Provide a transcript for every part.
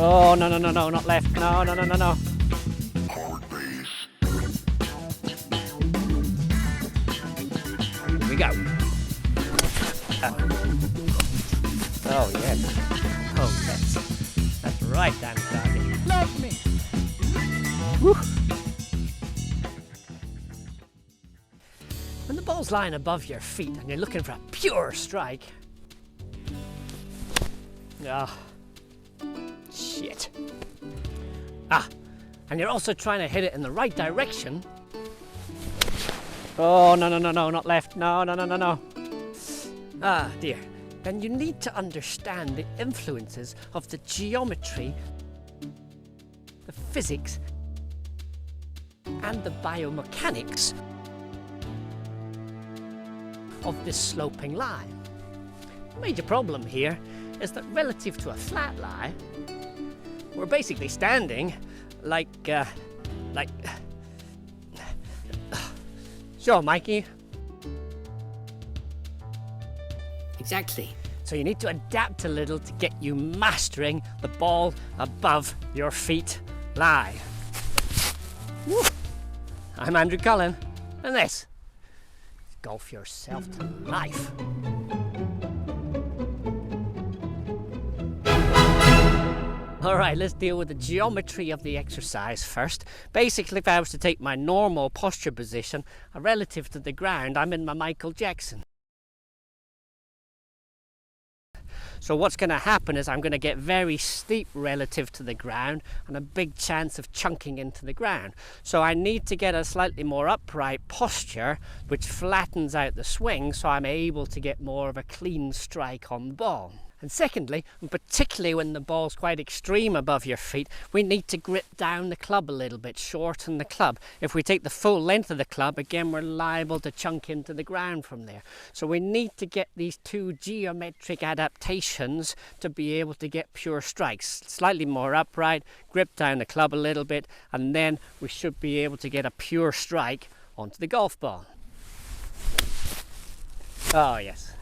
Oh, no, no, no, no, not left. No, no, no, no, no. Here we go. Oh, yes. Oh, yes. That's right, Dan Starkey. Love me. Woo. When the ball's lying above your feet and you're looking for a pure strike. Ah. Shit. And you're also trying to hit it in the right direction. Oh, no, no, no, no, not left. No, no, no, no, no. Ah, dear. Then you need to understand the influences of the geometry, the physics, and the biomechanics of this sloping lie. The major problem here is that relative to a flat lie, we're basically standing like, sure, Mikey. Exactly. So you need to adapt a little to get you mastering the ball above your feet lie. Woo. I'm Andrew Cullen, and this is Golf Yourself to Life. Alright, let's deal with the geometry of the exercise first. Basically, if I was to take my normal posture position, relative to the ground, I'm in my Michael Jackson. So what's going to happen is I'm going to get very steep relative to the ground and a big chance of chunking into the ground. So I need to get a slightly more upright posture which flattens out the swing so I'm able to get more of a clean strike on the ball. And secondly, and particularly when the ball's quite extreme above your feet, we need to grip down the club a little bit, shorten the club. If we take the full length of the club, again, we're liable to chunk into the ground from there. So we need to get these two geometric adaptations to be able to get pure strikes. Slightly more upright, grip down the club a little bit, and then we should be able to get a pure strike onto the golf ball. Oh, yes.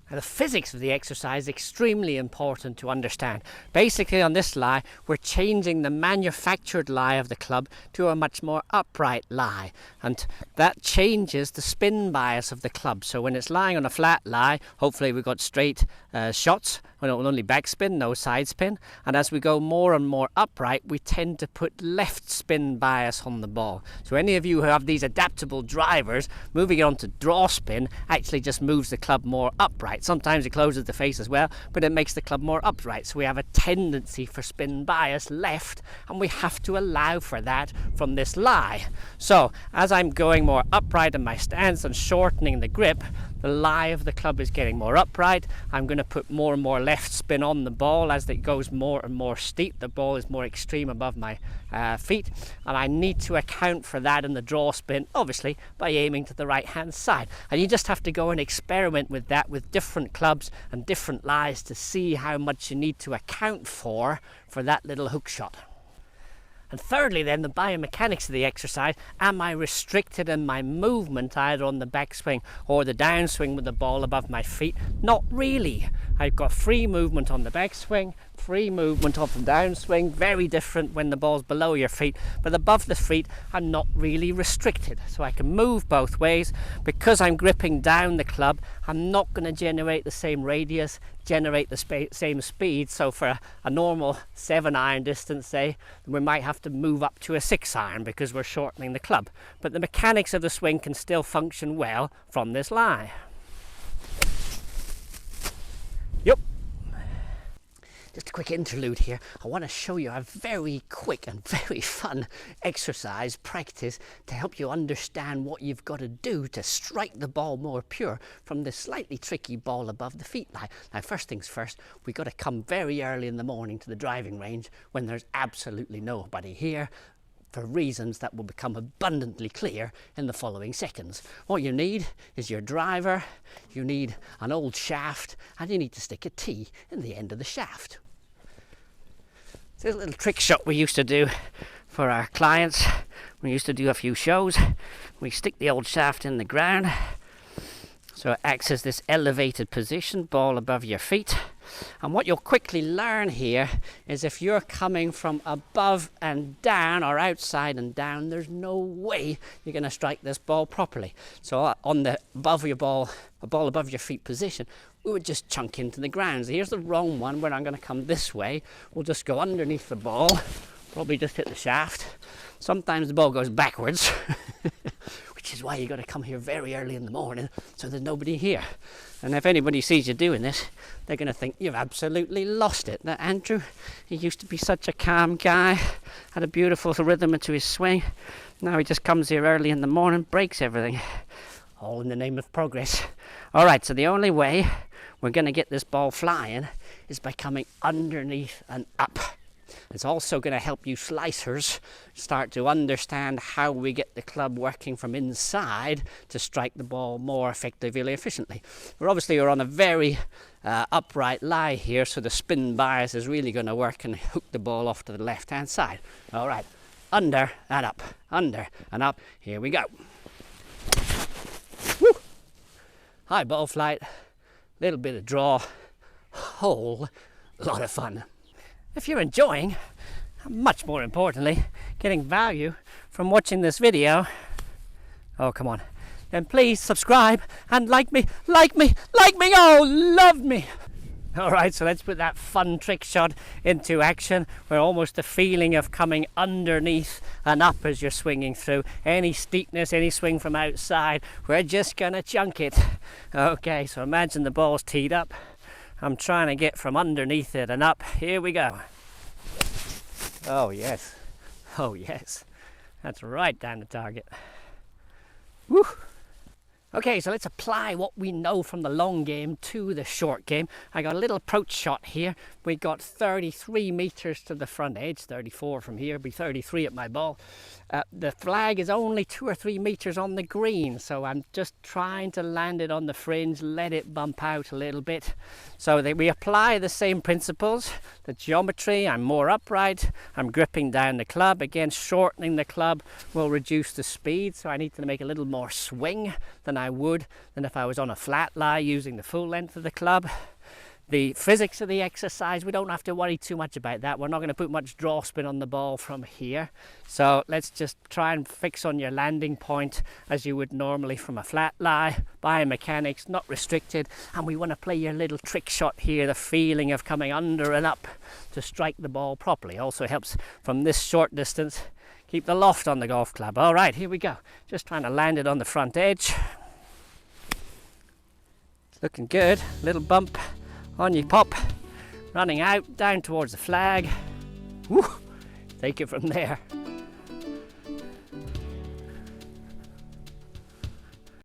Now, the physics of the exercise is extremely important to understand. Basically, on this lie, we're changing the manufactured lie of the club to a much more upright lie, and that changes the spin bias of the club. So when it's lying on a flat lie, hopefully we've got straight shots, only backspin, no side spin, and as we go more and more upright, we tend to put left spin bias on the ball. So any of you who have these adaptable drivers, moving it on to draw spin actually just moves the club more upright. Sometimes it closes the face as well, but it makes the club more upright. So we have a tendency for spin bias left, and we have to allow for that from this lie. So as I'm going more upright in my stance and shortening the grip, the lie of the club is getting more upright. I'm going to put more and more left spin on the ball as it goes more and more steep. The ball is more extreme above my feet, and I need to account for that in the draw spin, obviously, by aiming to the right hand side. And you just have to go and experiment with that with different clubs and different lies to see how much you need to account for that little hook shot. And thirdly then, the biomechanics of the exercise. Am I restricted in my movement either on the backswing or the downswing with the ball above my feet? Not really. I've got free movement on the backswing, free movement off the downswing, very different when the ball's below your feet, but above the feet I'm not really restricted. So I can move both ways. Because I'm gripping down the club, I'm not going to generate the same radius, generate the same speed. So for a normal 7-iron distance, say, we might have to move up to a 6-iron because we're shortening the club. But the mechanics of the swing can still function well from this lie. Yep. Just a quick interlude here. I want to show you a very quick and very fun exercise practice to help you understand what you've got to do to strike the ball more pure from this slightly tricky ball above the feet lie. Now, first things first, we've got to come very early in the morning to the driving range when there's absolutely nobody here, for reasons that will become abundantly clear in the following seconds. What you need is your driver, you need an old shaft, and you need to stick a tee in the end of the shaft. It's a little trick shot we used to do for our clients. We used to do a few shows. We stick the old shaft in the ground, so it acts as this elevated position, ball above your feet. And what you'll quickly learn here is if you're coming from above and down or outside and down, there's no way you're going to strike this ball properly. So on the above your ball, a ball above your feet position, we would just chunk into the ground. So here's the wrong one where I'm going to come this way. We'll just go underneath the ball, probably just hit the shaft. Sometimes the ball goes backwards, which is why you got to come here very early in the morning so there's nobody here. And if anybody sees you doing this, they're going to think you've absolutely lost it. Now, Andrew, he used to be such a calm guy, had a beautiful rhythm into his swing. Now he just comes here early in the morning, breaks everything, all in the name of progress. All right, so the only way we're going to get this ball flying is by coming underneath and up. It's also going to help you slicers start to understand how we get the club working from inside to strike the ball more effectively, efficiently. We're on a very upright lie here, so the spin bias is really going to work and hook the ball off to the left-hand side. All right, under and up, under and up. Here we go. Woo! High ball flight, little bit of draw, whole lot of fun. If you're enjoying, much more importantly, getting value from watching this video, oh come on, then please subscribe and like me, oh love me. Alright, so let's put that fun trick shot into action where almost the feeling of coming underneath and up as you're swinging through. Any steepness, any swing from outside, we're just gonna chunk it. Okay, so imagine the ball's teed up. I'm trying to get from underneath it and up. Here we go. Oh yes. Oh yes. That's right down the target. Woo! Okay, so let's apply what we know from the long game to the short game. I got a little approach shot here. We got 33 meters to the front edge, 34 from here, be 33 at my ball. The flag is only 2 or 3 meters on the green, so I'm just trying to land it on the fringe, let it bump out a little bit. So we apply the same principles, the geometry. I'm more upright, I'm gripping down the club. Again, shortening the club will reduce the speed, so I need to make a little more swing than I would than if I was on a flat lie using the full length of the club. The physics of the exercise, we don't have to worry too much about that. We're not going to put much draw spin on the ball from here. So let's just try and fix on your landing point as you would normally from a flat lie. Biomechanics, not restricted. And we want to play your little trick shot here, the feeling of coming under and up to strike the ball properly. Also helps from this short distance, keep the loft on the golf club. All right, here we go. Just trying to land it on the front edge. It's looking good. Little bump on your pop, running out, down towards the flag. Woo! Take it from there.